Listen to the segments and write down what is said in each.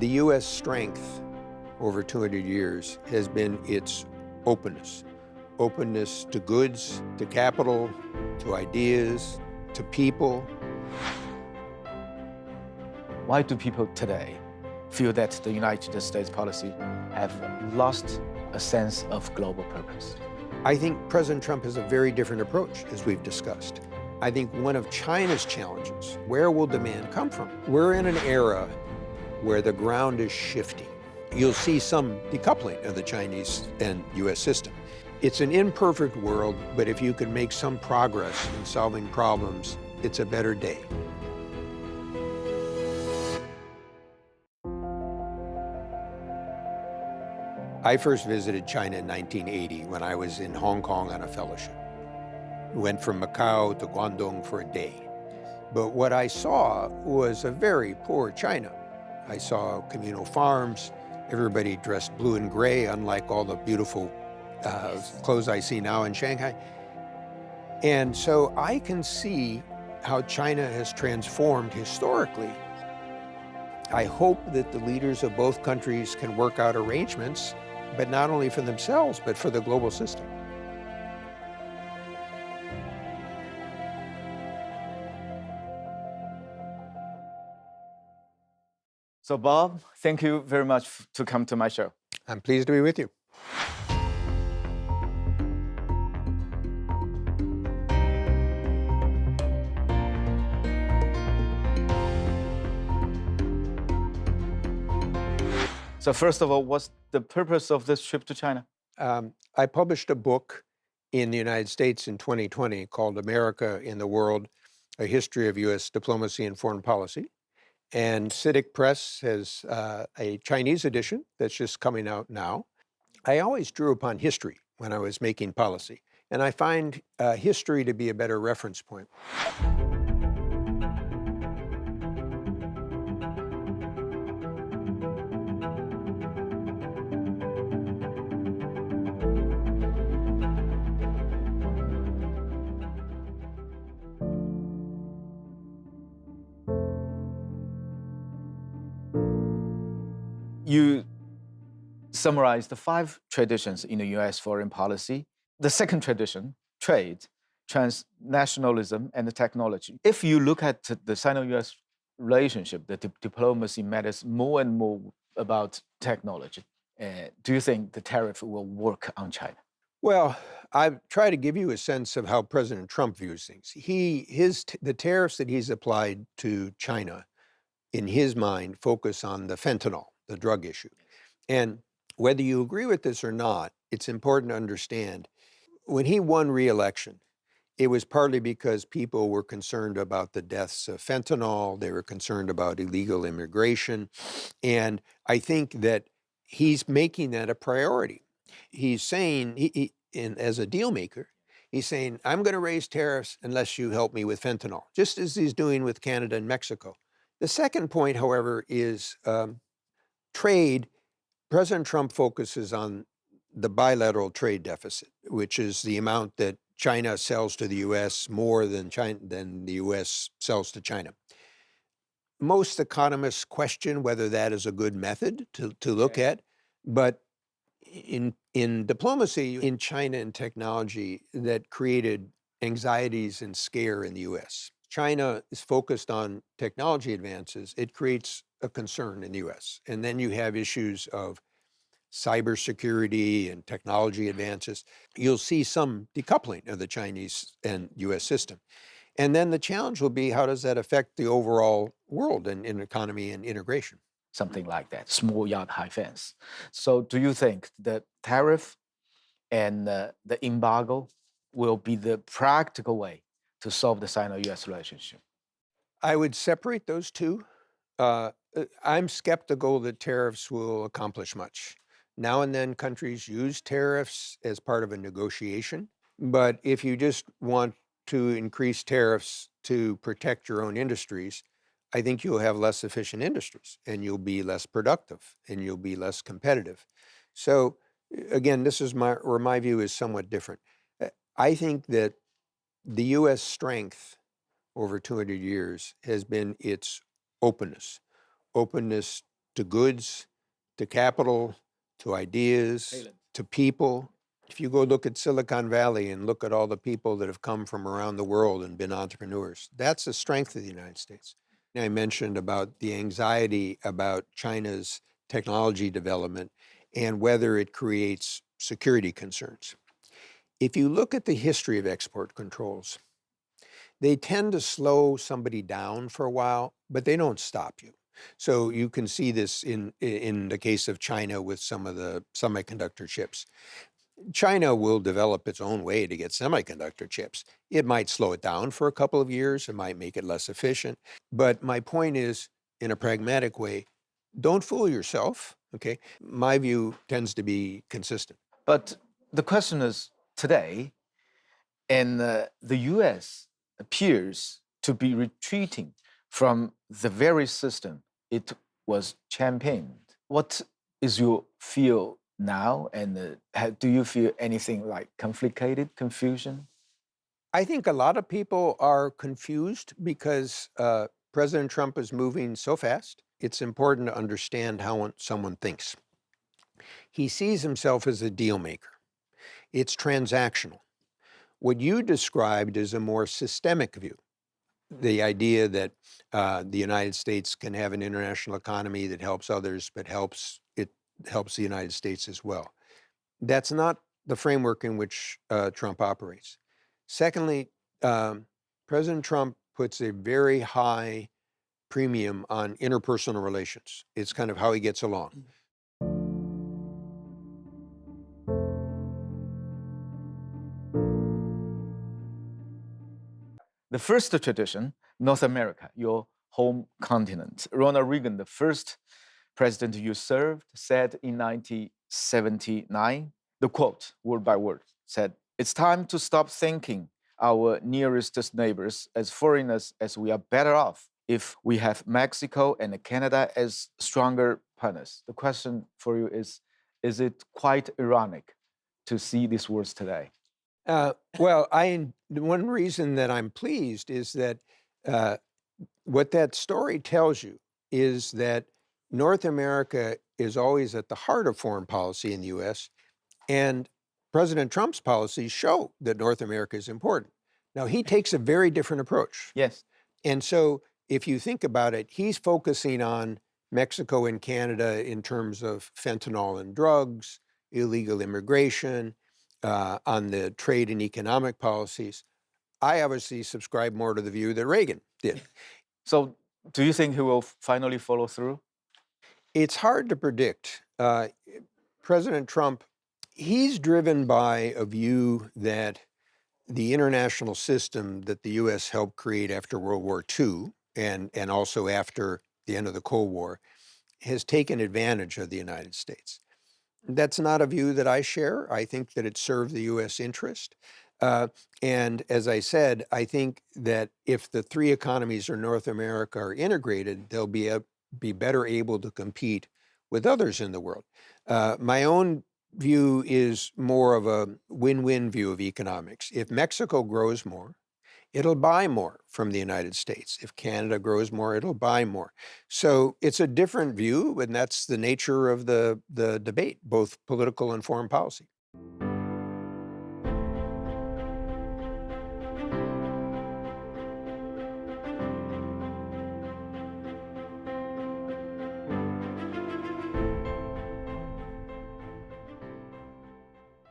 The U.S. strength over 200 years has been its openness. Openness to goods, to capital, to ideas, to people. Why do people today feel that the United States policy have lost a sense of global purpose? I think President Trump has a very different approach, as we've discussed. I think one of China's challenges, where will demand come from? We're in an era where the ground is shifting. You'll see some decoupling of the Chinese and U.S. system. It's an imperfect world, but if you can make some progress in solving problems, it's a better day. I first visited China in 1980 when I was in Hong Kong on a fellowship. Went from Macau to Guangdong for a day. But what I saw was a very poor China. I saw communal farms, everybody dressed blue and gray, unlike all the beautiful clothes I see now in Shanghai. And so I can see how China has transformed historically. I hope that the leaders of both countries can work out arrangements, but not only for themselves, but for the global system. So Bob, thank you very much to come to my show. I'm pleased to be with you. So first of all, what's the purpose of this trip to China? I published a book in the United States in 2020 called America in the World, A History of U.S. Diplomacy and Foreign Policy. And CITIC Press has a Chinese edition that's just coming out now. I always drew upon history when I was making policy, and I find history to be a better reference point. You summarized the 5 traditions in the U.S. foreign policy. The second tradition, trade, transnationalism, and the technology. If you look at the Sino-U.S. relationship, the diplomacy matters more and more about technology. Do you think the tariff will work on China? Well, I've tried to give you a sense of how President Trump views things. The tariffs that he's applied to China, in his mind, focus on the fentanyl, the drug issue. And whether you agree with this or not, it's important to understand, when he won re-election, it was partly because people were concerned about the deaths of fentanyl, they were concerned about illegal immigration, and I think that he's making that a priority. He's saying, as a deal maker, he's saying, I'm going to raise tariffs unless you help me with fentanyl, just as he's doing with Canada and Mexico. The second point, however, is trade. President Trump focuses on the bilateral trade deficit, which is the amount that China sells to the U.S. more than the U.S. sells to China. Most economists question whether that is a good method to look at, but in diplomacy, in China and technology, that created anxieties and scare in the U.S. China is focused on technology advances. It creates a concern in the U.S. And then you have issues of cybersecurity and technology advances. You'll see some decoupling of the Chinese and U.S. system. And then the challenge will be, how does that affect the overall world and in economy and integration? Something like that, small yard, high fence. So do you think the tariff and the embargo will be the practical way to solve the Sino-U.S. relationship? I would separate those two. I'm skeptical that tariffs will accomplish much. Now and then countries use tariffs as part of a negotiation, but if you just want to increase tariffs to protect your own industries, I think you'll have less efficient industries and you'll be less productive and you'll be less competitive. So again, this is where my view is somewhat different. I think that the U.S. strength over 200 years has been its openness to goods, to capital, to ideas, to people. If you go look at Silicon Valley and look at all the people that have come from around the world and been entrepreneurs, that's a strength of the United States. I mentioned about the anxiety about China's technology development and whether it creates security concerns. If you look at the history of export controls, they tend to slow somebody down for a while, but they don't stop you. So you can see this in the case of China with some of the semiconductor chips. China will develop its own way to get semiconductor chips. It might slow it down for a couple of years. It might make it less efficient. But my point is, in a pragmatic way, don't fool yourself, okay? My view tends to be consistent. But the question is today, and the US appears to be retreating from the very system it was championed. What is your feel now, and do you feel anything like conflicted, confusion? I think a lot of people are confused because President Trump is moving so fast. It's important to understand how someone thinks. He sees himself as a deal maker. It's transactional. What you described is a more systemic view. The idea that the United States can have an international economy that helps others, but helps the United States as well. That's not the framework in which Trump operates. Secondly, President Trump puts a very high premium on interpersonal relations. It's kind of how he gets along. The first tradition, North America, your home continent. Ronald Reagan, the first president you served, said in 1979, the quote, word by word, said, "It's time to stop thinking our nearest neighbors as foreigners, as we are better off if we have Mexico and Canada as stronger partners." The question for you is it quite ironic to see these words today? Well, one reason that I'm pleased is that what that story tells you is that North America is always at the heart of foreign policy in the U.S., and President Trump's policies show that North America is important. Now, he takes a very different approach. Yes. And so if you think about it, he's focusing on Mexico and Canada in terms of fentanyl and drugs, illegal immigration, on the trade and economic policies. I obviously subscribe more to the view that Reagan did. So do you think he will finally follow through? It's hard to predict. President Trump, he's driven by a view that the international system that the U.S. helped create after World War II and also after the end of the Cold War has taken advantage of the United States. That's not a view that I share. I think that it served the U.S. interest. And as I said, I think that if the three economies of North America are integrated, they'll be better able to compete with others in the world. My own view is more of a win-win view of economics. If Mexico grows more, it'll buy more from the United States. If Canada grows more, it'll buy more. So it's a different view, and that's the nature of the debate, both political and foreign policy.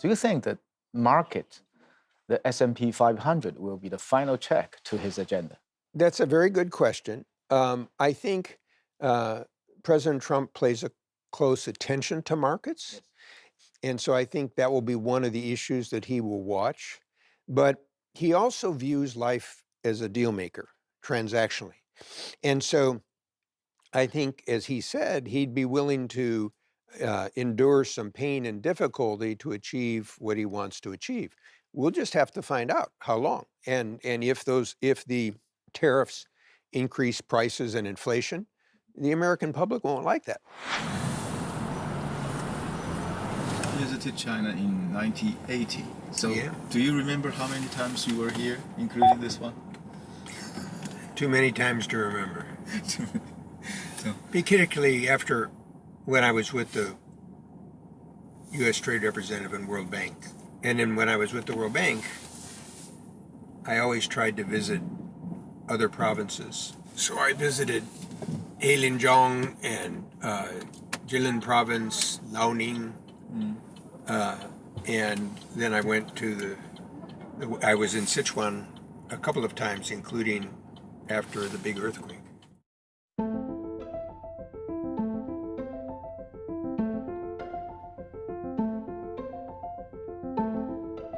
Do you think that market, the S&P 500, will be the final check to his agenda? That's a very good question. I think President Trump pays a close attention to markets. Yes. And so I think that will be one of the issues that he will watch. But he also views life as a deal maker, transactionally. And so I think, as he said, he'd be willing to endure some pain and difficulty to achieve what he wants to achieve. We'll just have to find out how long. And if the tariffs increase prices and inflation, the American public won't like that. Visited China in 1980. So Yeah. do you remember how many times you were here, including this one? Too many times to remember. So, particularly after when I was with the U.S. Trade Representative in World Bank. And then when I was with the World Bank, I always tried to visit other provinces. So I visited Heilongjiang and Jilin Province, Liaoning, and then I went to I was in Sichuan a couple of times, including after the big earthquake.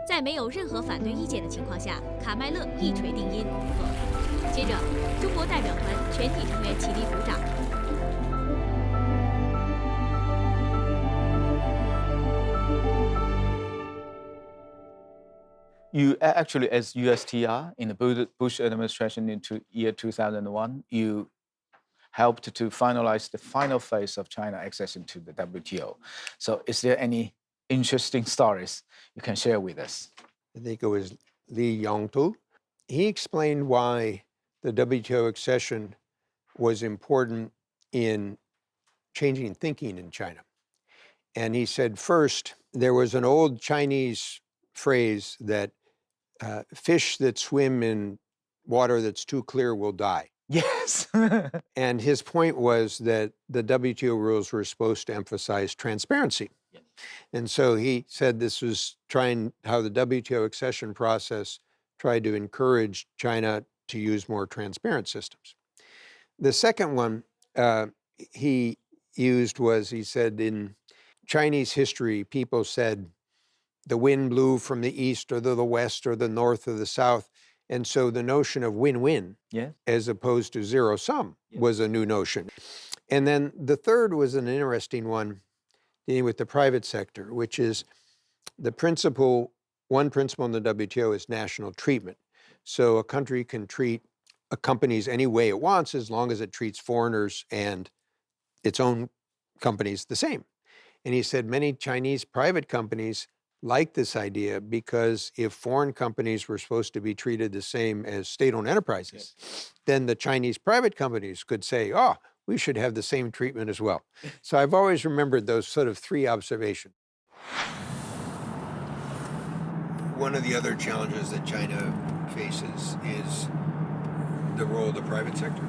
在没有任何反对意见的情况下，卡麦勒一锤定音。接着，中国代表团全体成员起立鼓掌。You actually, as USTR in the Bush administration into year 2001, you helped to finalize the final phase of China accession to the WTO. So is there any interesting stories you can share with us? I think it was Li Yongtu. He explained why the WTO accession was important in changing thinking in China. And he said, first, there was an old Chinese phrase that fish that swim in water that's too clear will die. Yes. And his point was that the WTO rules were supposed to emphasize transparency. Yes. And so he said this was how the WTO accession process tried to encourage China to use more transparent systems. The second one he used was, he said, in Chinese history, people said the wind blew from the east or the west or the north or the south. And so the notion of win-win, as opposed to zero sum, was a new notion. And then the third was an interesting one dealing with the private sector, which is one principle in the WTO is national treatment. So a country can treat companies any way it wants as long as it treats foreigners and its own companies the same. And he said many Chinese private companies like this idea because if foreign companies were supposed to be treated the same as state-owned enterprises, then the Chinese private companies could say, oh, we should have the same treatment as well. So I've always remembered those sort of three observations. One of the other challenges that China faces is the role of the private sector.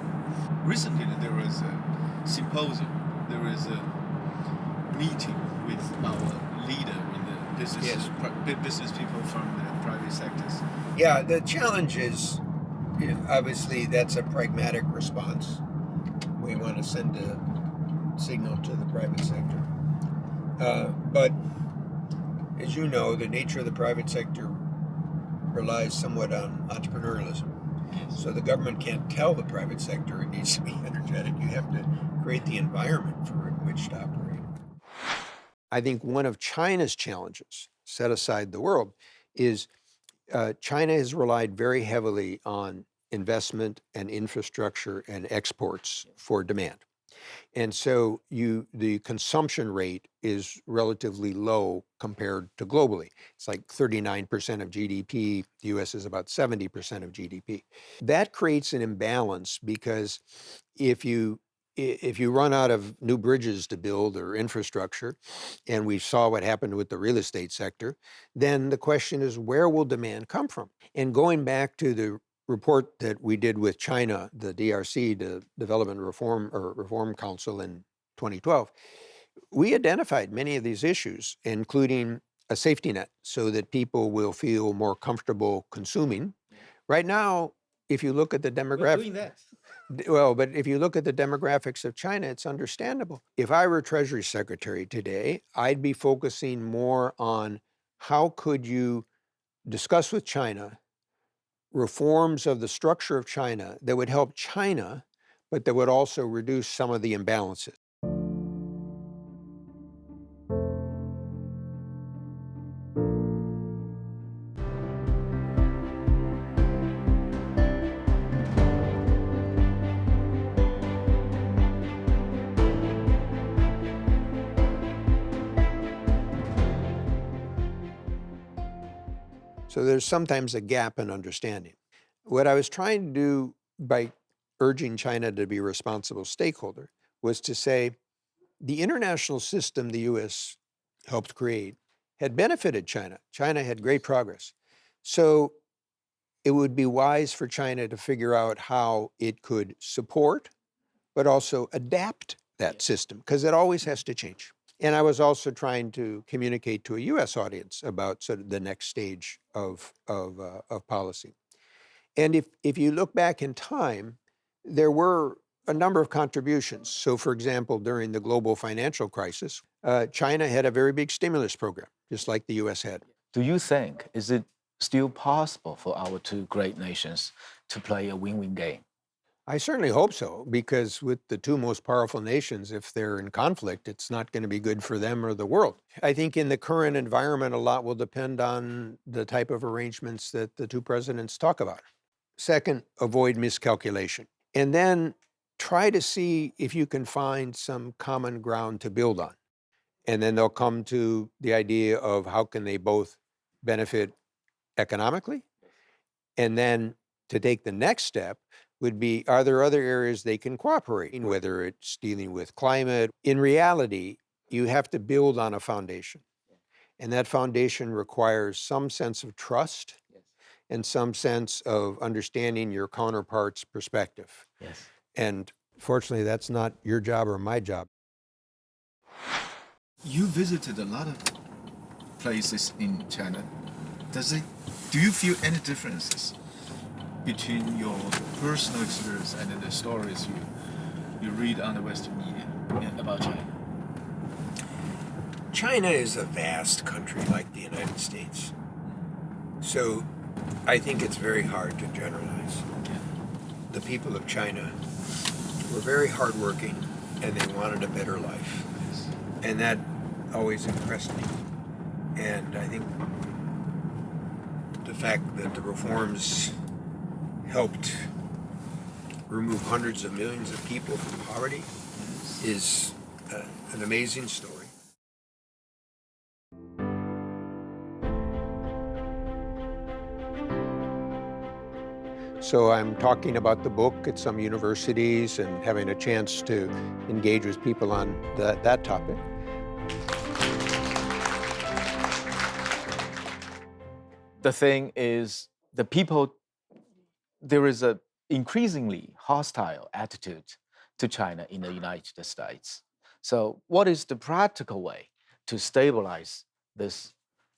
Recently, there was a symposium. There was a meeting with our leader in the business, business people from the private sectors. Yeah, the challenge is, obviously, that's a pragmatic response. We want to send a signal to the private sector. But as you know, the nature of the private sector relies somewhat on entrepreneurialism. So the government can't tell the private sector it needs to be energetic. You have to create the environment for which to operate. I think one of China's challenges, set aside the world, is China has relied very heavily on investment and infrastructure and exports for demand. And so the consumption rate is relatively low compared to globally. It's like 39% of GDP. The US is about 70% of GDP. That creates an imbalance because if you run out of new bridges to build or infrastructure, and we saw what happened with the real estate sector, then the question is, where will demand come from? And going back to the report that we did with China, the DRC, the Development Reform Council in 2012, we identified many of these issues, including a safety net so that people will feel more comfortable consuming. Right now, if you look at the demographics, doing that. but if you look at the demographics of China, it's understandable. If I were Treasury Secretary today, I'd be focusing more on how could you discuss with China reforms of the structure of China that would help China, but that would also reduce some of the imbalances. So there's sometimes a gap in understanding. What I was trying to do by urging China to be a responsible stakeholder was to say the international system the U.S. helped create had benefited China. China had great progress. So it would be wise for China to figure out how it could support, but also adapt that system, because it always has to change. And I was also trying to communicate to a U.S. audience about sort of the next stage of policy. And if you look back in time, there were a number of contributions. So, for example, during the global financial crisis, China had a very big stimulus program, just like the U.S. had. Do you think, is it still possible for our two great nations to play a win-win game? I certainly hope so, because with the two most powerful nations, if they're in conflict, it's not going to be good for them or the world. I think in the current environment, a lot will depend on the type of arrangements that the two presidents talk about. Second, avoid miscalculation. And then try to see if you can find some common ground to build on. And then they'll come to the idea of how can they both benefit economically. And then to take the next step would be, are there other areas they can cooperate in, whether it's dealing with climate? In reality, you have to build on a foundation. And that foundation requires some sense of trust and some sense of understanding your counterpart's perspective. Yes. And fortunately, that's not your job or my job. You visited a lot of places in China. Do you feel any differences between your personal experience and the stories you read on the Western media about China? China is a vast country like the United States. So I think it's very hard to generalize. The people of China were very hardworking and they wanted a better life. And that always impressed me. And I think the fact that the reforms helped remove hundreds of millions of people from poverty is an amazing story. So I'm talking about the book at some universities and having a chance to engage with people on that topic. The thing is, there is an increasingly hostile attitude to China in the United States. So what is the practical way to stabilize this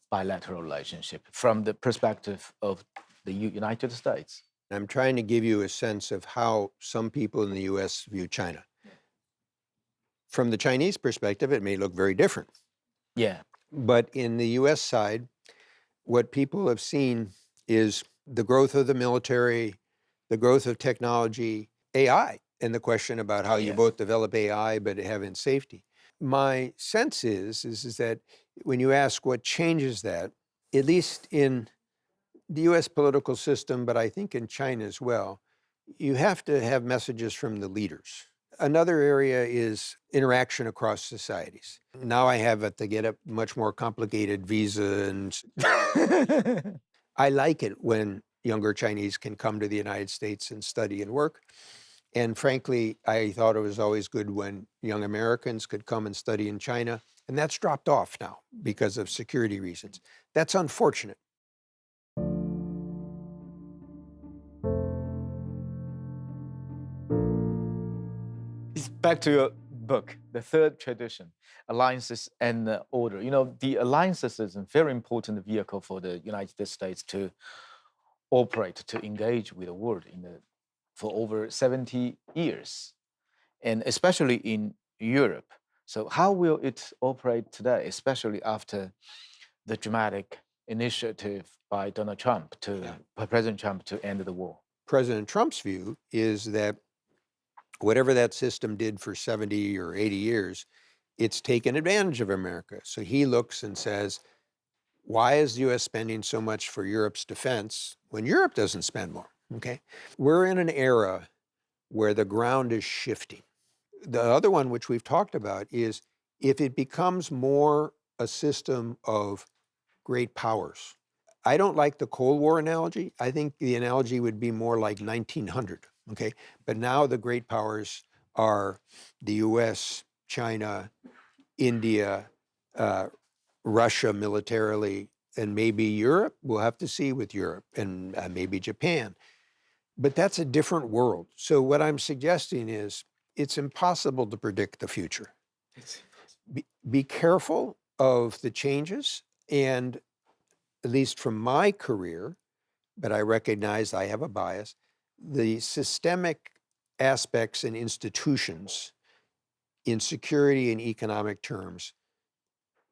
bilateral relationship from the perspective of the United States? I'm trying to give you a sense of how some people in the U.S. view China. From the Chinese perspective, it may look very different. Yeah. But in the U.S. side, what people have seen is the growth of the military, the growth of technology, AI, and the question about how you both develop AI but have in safety. My sense is that when you ask what changes that, at least in the U.S. political system, but I think in China as well, you have to have messages from the leaders. Another area is interaction across societies. Now I have to get a much more complicated visa, and I like it when younger Chinese can come to the United States and study and work. And frankly, I thought it was always good when young Americans could come and study in China, and that's dropped off now because of security reasons. That's unfortunate. Back to your book, the third tradition, alliances and order. You know, the alliances is a very important vehicle for the United States to operate, to engage with the world for over 70 years, and especially in Europe. So how will it operate today, especially after the dramatic initiative by Donald Trump by President Trump to end the war? President Trump's view is that whatever that system did for 70 or 80 years, it's taken advantage of America. So he looks and says, why is the U.S. spending so much for Europe's defense when Europe doesn't spend more? Okay, we're in an era where the ground is shifting. The other one, which we've talked about, is if it becomes more a system of great powers. I don't like the Cold War analogy. I think the analogy would be more like 1900. Okay, but now the great powers are the US, China, India, Russia militarily, and maybe Europe. We'll have to see with Europe and maybe Japan. But that's a different world. So what I'm suggesting is it's impossible to predict the future. Be careful of the changes, and at least from my career, but I recognize I have a bias, the systemic aspects and institutions in security and economic terms,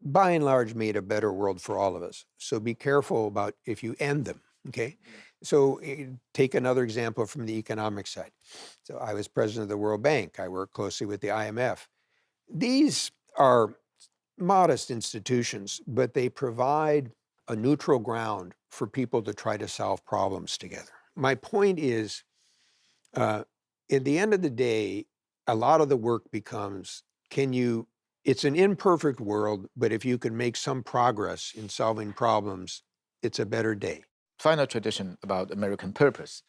by and large, made a better world for all of us. So be careful about if you end them, okay? So take another example from the economic side. So I was president of the World Bank. I worked closely with the IMF. These are modest institutions, but they provide a neutral ground for people to try to solve problems together. My point is, at the end of the day, a lot of the work becomes, it's an imperfect world, but if you can make some progress in solving problems, it's a better day. Final tradition about American purpose.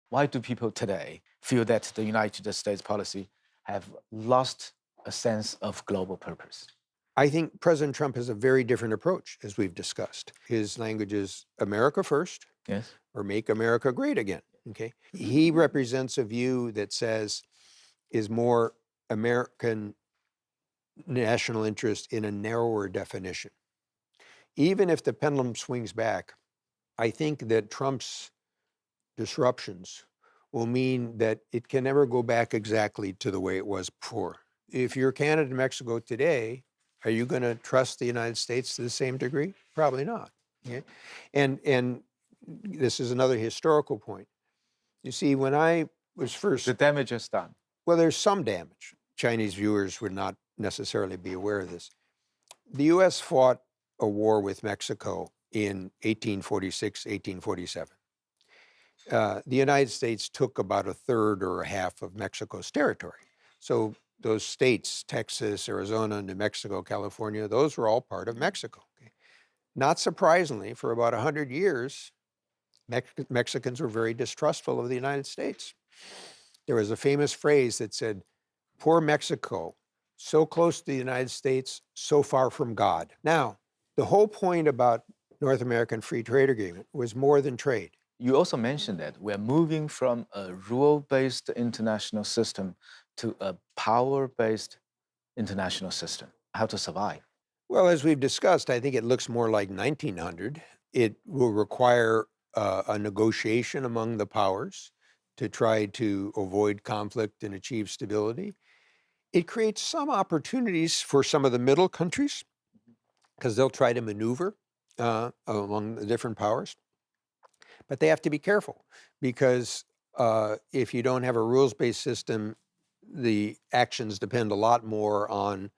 Why do people today feel that the United States policy have lost a sense of global purpose? I think President Trump has a very different approach, as we've discussed. His language is America first, yes, or make America great again, okay? He represents a view that says is more American national interest in a narrower definition. Even if the pendulum swings back, I think that Trump's disruptions will mean that it can never go back exactly to the way it was before. If you're Canada and Mexico today, are you going to trust the United States to the same degree? Probably not. Okay? And this is another historical point. You see, when I was first... The damage is done. Well, there's some damage. Chinese viewers would not necessarily be aware of this. The U.S. fought a war with Mexico in 1846, 1847. The United States took about a third or a half of Mexico's territory. So those states, Texas, Arizona, New Mexico, California, those were all part of Mexico. Okay? Not surprisingly, for about 100 years, Mexicans were very distrustful of the United States. There was a famous phrase that said, "Poor Mexico, so close to the United States, so far from God." Now, the whole point about North American Free Trade Agreement was more than trade. You also mentioned that we're moving from a rule-based international system to a power-based international system. How to survive? Well, as we've discussed, I think it looks more like 1900. It will require a negotiation among the powers to try to avoid conflict and achieve stability. It creates some opportunities for some of the middle countries because they'll try to maneuver among the different powers. But they have to be careful because if you don't have a rules-based system, the actions depend a lot more on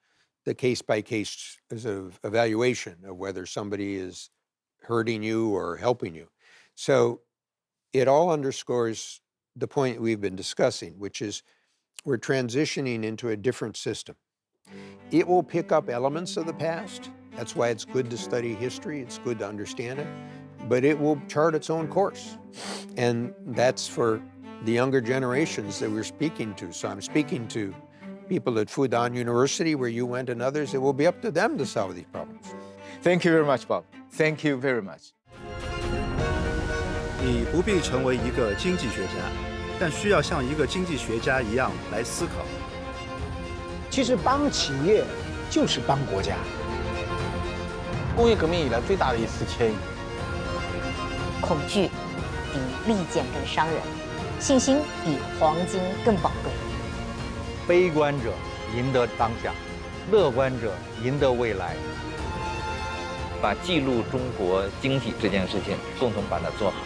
the case-by-case evaluation of whether somebody is hurting you or helping you. So it all underscores the point we've been discussing, which is we're transitioning into a different system. It will pick up elements of the past. That's why it's good to study history. It's good to understand it. But it will chart its own course. And that's for the younger generations that we're speaking to. So I'm speaking to people at Fudan University, where you went, and others. It will be up to them to solve these problems. Thank you very much, Bob. Thank you very much. 你不必成为一个经济学家，但需要像一个经济学家一样来思考。其实帮企业就是帮国家。工业革命以来最大的一次迁移。恐惧比利剑更伤人，信心比黄金更宝贵。悲观者赢得当下，乐观者赢得未来。把记录中国经济这件事情共同把它做好。